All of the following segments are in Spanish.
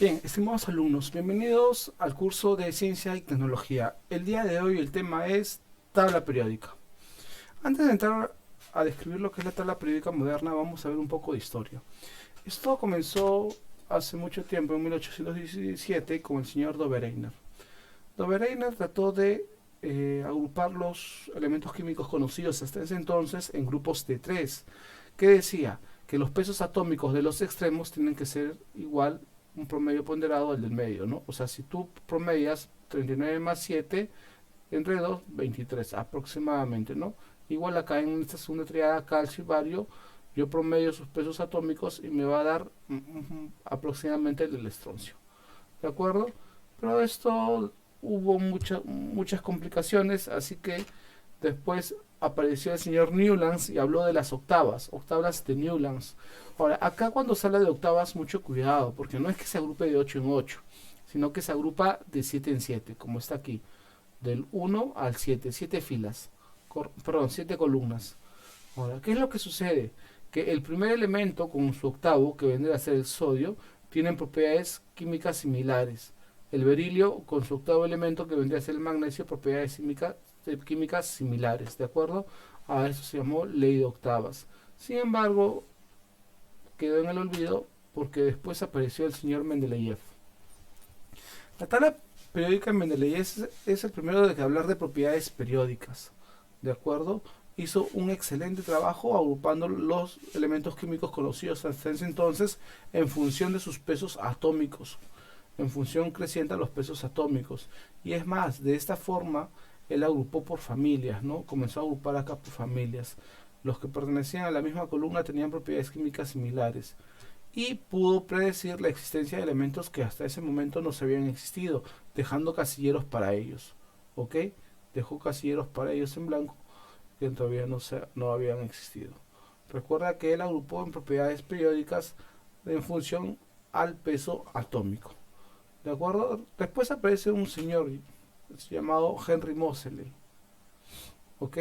Bien, estimados alumnos, bienvenidos al curso de Ciencia y Tecnología. El día de hoy el tema es tabla periódica. Antes de entrar a describir lo que es la tabla periódica moderna, vamos a ver un poco de historia. Esto comenzó hace mucho tiempo, en 1817, con el señor Dobereiner. Dobereiner trató de agrupar los elementos químicos conocidos hasta ese entonces en grupos de tres, que decía que los pesos atómicos de los extremos tienen que ser igual un promedio ponderado al del medio, ¿no? O sea, si tú promedias 39 más 7 entre 2, 23 aproximadamente, ¿no? Igual acá en esta segunda triada calcio y bario, yo promedio sus pesos atómicos y me va a dar aproximadamente el del estroncio, ¿de acuerdo? Pero esto hubo muchas complicaciones, así que después apareció el señor Newlands y habló de las octavas de Newlands. Ahora, acá cuando se habla de octavas, mucho cuidado, porque no es que se agrupe de 8 en 8, sino que se agrupa de 7 en 7, como está aquí, del 1 al 7, 7 filas, perdón, 7 columnas. Ahora, ¿qué es lo que sucede? Que el primer elemento con su octavo, que vendría a ser el sodio, tienen propiedades químicas similares. El berilio con su octavo elemento, que vendría a ser el magnesio, propiedades químicas similares, ¿de acuerdo? A eso se llamó ley de octavas. Sin embargo, quedó en el olvido porque después apareció el señor Mendeleev. La tabla periódica en Mendeleev es el primero de hablar de propiedades periódicas, ¿de acuerdo? Hizo un excelente trabajo agrupando los elementos químicos conocidos hasta ese entonces en función de sus pesos atómicos, en función creciente a los pesos atómicos. Y es más, de esta forma él agrupó por familias, ¿no? Comenzó a agrupar acá por familias. Los que pertenecían a la misma columna tenían propiedades químicas similares y pudo predecir la existencia de elementos que hasta ese momento no se habían existido, dejando casilleros para ellos. ¿Ok? Dejó casilleros para ellos en blanco que todavía no habían existido. Recuerda que él agrupó en propiedades periódicas en función al peso atómico. ¿De acuerdo? Después aparece un señor llamado Henry Moseley. ¿Ok?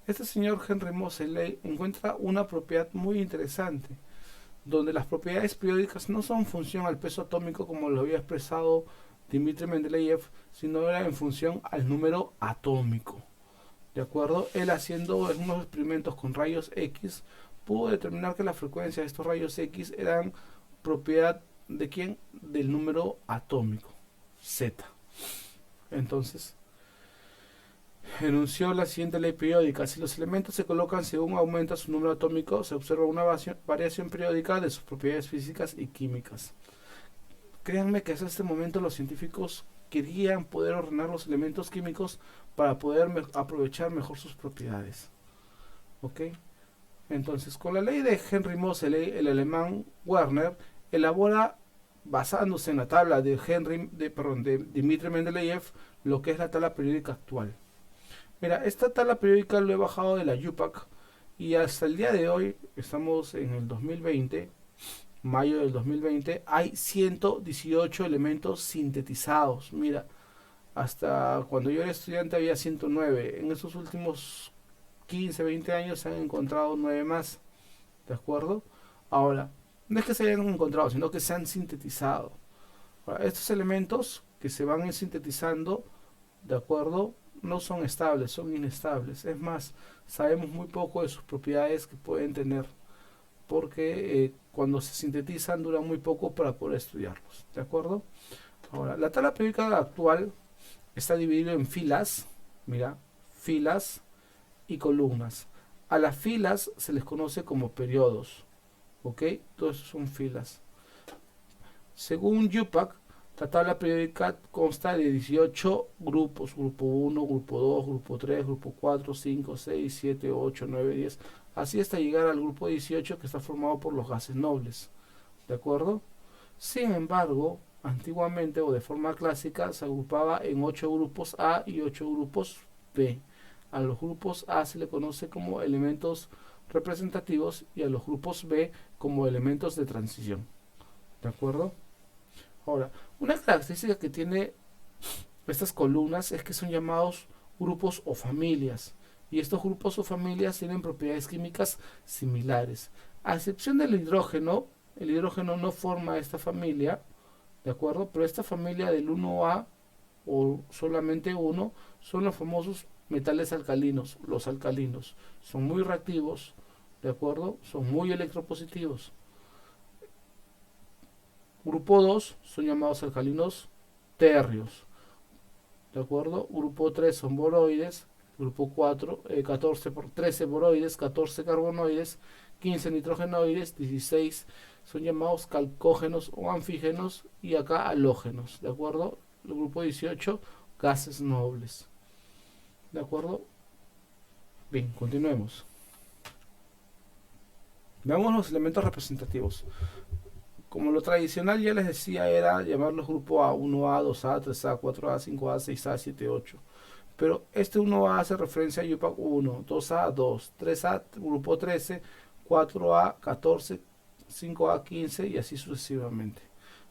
Este señor Henry Moseley encuentra una propiedad muy interesante, donde las propiedades periódicas no son en función al peso atómico como lo había expresado Dmitri Mendeleev, sino era en función al número atómico. ¿De acuerdo? Él haciendo unos experimentos con rayos X pudo determinar que la frecuencia de estos rayos X eran propiedad de quién? Del número atómico, Z. Entonces, enunció la siguiente ley periódica: si los elementos se colocan según aumenta su número atómico, se observa una variación periódica de sus propiedades físicas y químicas. Créanme que hasta este momento los científicos querían poder ordenar los elementos químicos para poder aprovechar mejor sus propiedades. ¿Ok? Entonces, con la ley de Henry Moseley, el alemán Werner elabora, basándose en la tabla de Dmitri Mendeleev, lo que es la tabla periódica actual. Mira, esta tabla periódica lo he bajado de la UPAC y hasta el día de hoy, estamos en el 2020, mayo del 2020, hay 118 elementos sintetizados. Mira, hasta cuando yo era estudiante había 109. En estos últimos 15, 20 años se han encontrado 9 más. ¿De acuerdo? Ahora, no es que se hayan encontrado, sino que se han sintetizado. Ahora, estos elementos que se van sintetizando, ¿de acuerdo? No son estables, son inestables. Es más, sabemos muy poco de sus propiedades que pueden tener, porque cuando se sintetizan duran muy poco para poder estudiarlos. ¿De acuerdo? Ahora, la tabla periódica actual está dividida en filas, mira, filas y columnas. A las filas se les conoce como periodos, ¿ok? Todos son filas. Según UPAC, la tabla periódica consta de 18 grupos: grupo 1, grupo 2, grupo 3, grupo 4, 5, 6, 7, 8, 9, 10, así hasta llegar al grupo 18, que está formado por los gases nobles, ¿de acuerdo? Sin embargo, antiguamente o de forma clásica se agrupaba en 8 grupos A y 8 grupos B. A los grupos A se le conoce como elementos representativos y a los grupos B como elementos de transición. ¿De acuerdo? Ahora, una característica que tiene estas columnas es que son llamados grupos o familias. Y estos grupos o familias tienen propiedades químicas similares. A excepción del hidrógeno, el hidrógeno no forma esta familia, ¿de acuerdo? Pero esta familia del 1A o solamente uno son los famosos metales alcalinos, los alcalinos. Son muy reactivos, ¿de acuerdo? Son muy electropositivos. Grupo 2 son llamados alcalinos térreos, ¿de acuerdo? Grupo 3 son boroides, grupo 4, 14 por 13 boroides, 14 carbonoides, 15 nitrogenoides, 16 son llamados calcógenos o anfígenos y acá halógenos, ¿de acuerdo? El grupo 18, gases nobles, ¿de acuerdo? Bien, continuemos. Veamos los elementos representativos. Como lo tradicional ya les decía era llamarlos grupo A, 1A, 2A, 3A, 4A, 5A, 6A, 7, 8. Pero este 1A hace referencia a UPAC 1, 2A, 2, 3A, grupo 13, 4A, 14, 5A, 15 y así sucesivamente.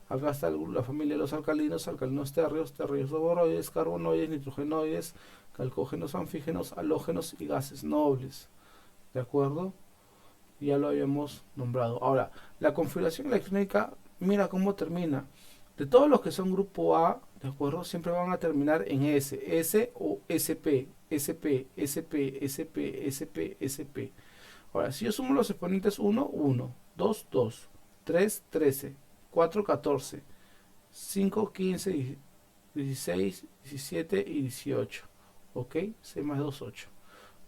Acá está la familia de los alcalinos, alcalinos térreos, térreos boroides, carbonoides, nitrogenoides, calcógenos, anfígenos, halógenos y gases nobles. ¿De acuerdo? Ya lo habíamos nombrado. Ahora, la configuración electrónica, mira cómo termina. De todos los que son grupo A, ¿de acuerdo? Siempre van a terminar en S o SP, SP, SP, SP, SP, SP. Ahora, si yo sumo los exponentes 1, 1, 2, 2, 3, 13, 4, 14, 5, 15, 16, 17 y 18. ¿Ok? 6 más 2, 8.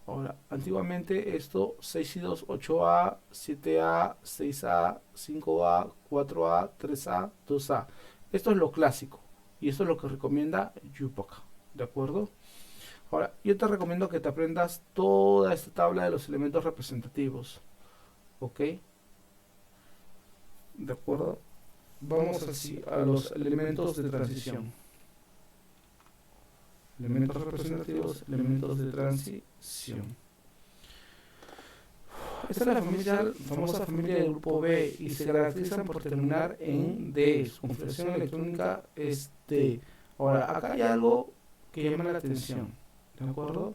Ahora, antiguamente esto 6 y 2, 8A, 7A, 6A, 5A, 4A, 3A, 2A. Esto es lo clásico y esto es lo que recomienda UPAC, ¿de acuerdo? Ahora, yo te recomiendo que te aprendas toda esta tabla de los elementos representativos, ¿ok? ¿De acuerdo? Vamos así a los elementos de transición. Elementos representativos, elementos de transición. Esta es la famosa familia del grupo B y se caracterizan por terminar en D. Su configuración electrónica es D. Ahora, acá hay algo que llama la atención, ¿de acuerdo?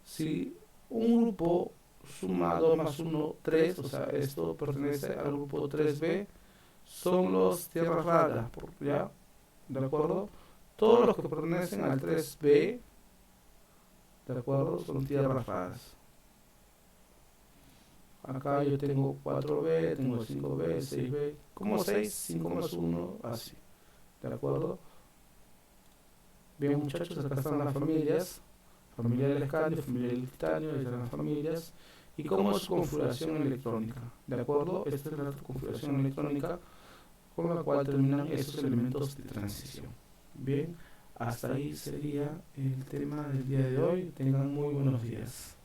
Si un grupo suma 2 más 1, 3, o sea, esto pertenece al grupo 3B, son los tierras raras, ¿ya? ¿De acuerdo? Todos los que pertenecen al 3B, ¿de acuerdo? Son tierras raras. Acá yo tengo 4B, tengo 5B, 6B, como 6, 5 más 1, así. ¿De acuerdo? Bien, muchachos, acá están las familias. Familia del escandio, familia del titanio, estas son las familias. Y cómo es su configuración electrónica. ¿De acuerdo? Esta es la configuración electrónica con la cual terminan esos elementos de transición. Bien, hasta ahí sería el tema del día de hoy. Tengan muy buenos días.